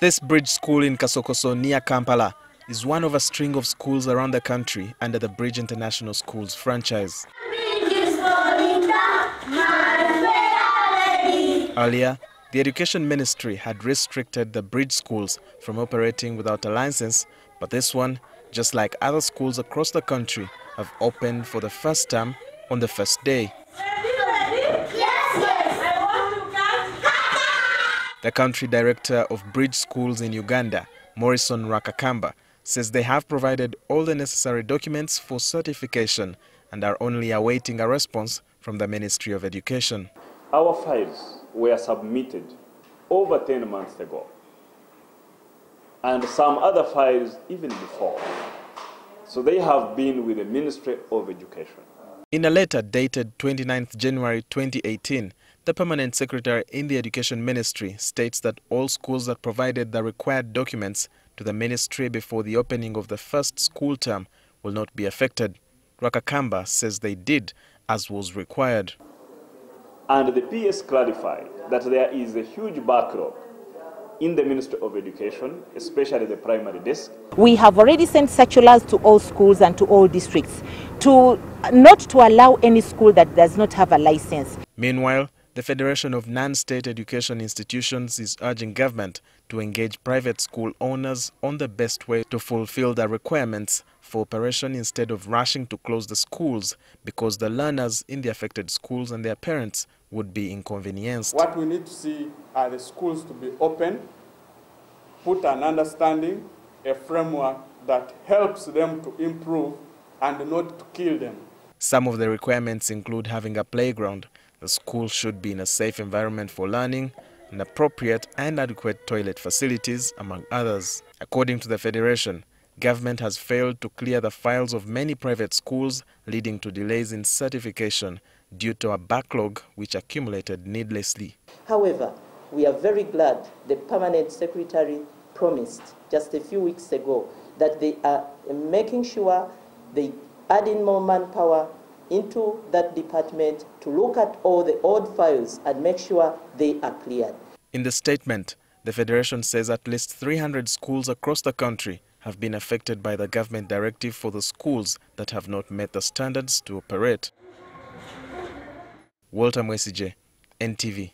This bridge school in Kasokoso near Kampala is one of a string of schools around the country under the Bridge International Schools franchise. Earlier, the Education Ministry had restricted the bridge schools from operating without a license, but this one, just like other schools across the country, have opened for the first time on the first day. The country director of bridge schools in Uganda, Morrison Rakakamba, says they have provided all the necessary documents for certification and are only awaiting a response from the Ministry of Education. Our files were submitted over 10 months ago, and some other files even before. So they have been with the Ministry of Education. In a letter dated 29th January 2018, the Permanent Secretary in the Education Ministry states that all schools that provided the required documents to the ministry before the opening of the first school term will not be affected. Rakakamba says they did as was required. And the PS clarified that there is a huge backlog in the Ministry of Education, especially the primary desk. We have already sent circulars to all schools and to all districts not to allow any school that does not have a license. Meanwhile, the Federation of Non-State Education Institutions is urging government to engage private school owners on the best way to fulfill the requirements for operation instead of rushing to close the schools, because the learners in the affected schools and their parents would be inconvenienced. What we need to see are the schools to be open, put an understanding, a framework that helps them to improve and not to kill them. Some of the requirements include having a playground. The school should be in a safe environment for learning, and appropriate and adequate toilet facilities, among others. According to the Federation, government has failed to clear the files of many private schools, leading to delays in certification due to a backlog which accumulated needlessly. However, we are very glad the Permanent Secretary promised just a few weeks ago that they are making sure they add in more manpower into that department to look at all the old files and make sure they are cleared. In the statement, the Federation says at least 300 schools across the country have been affected by the government directive for the schools that have not met the standards to operate. Walter Mwesije, NTV.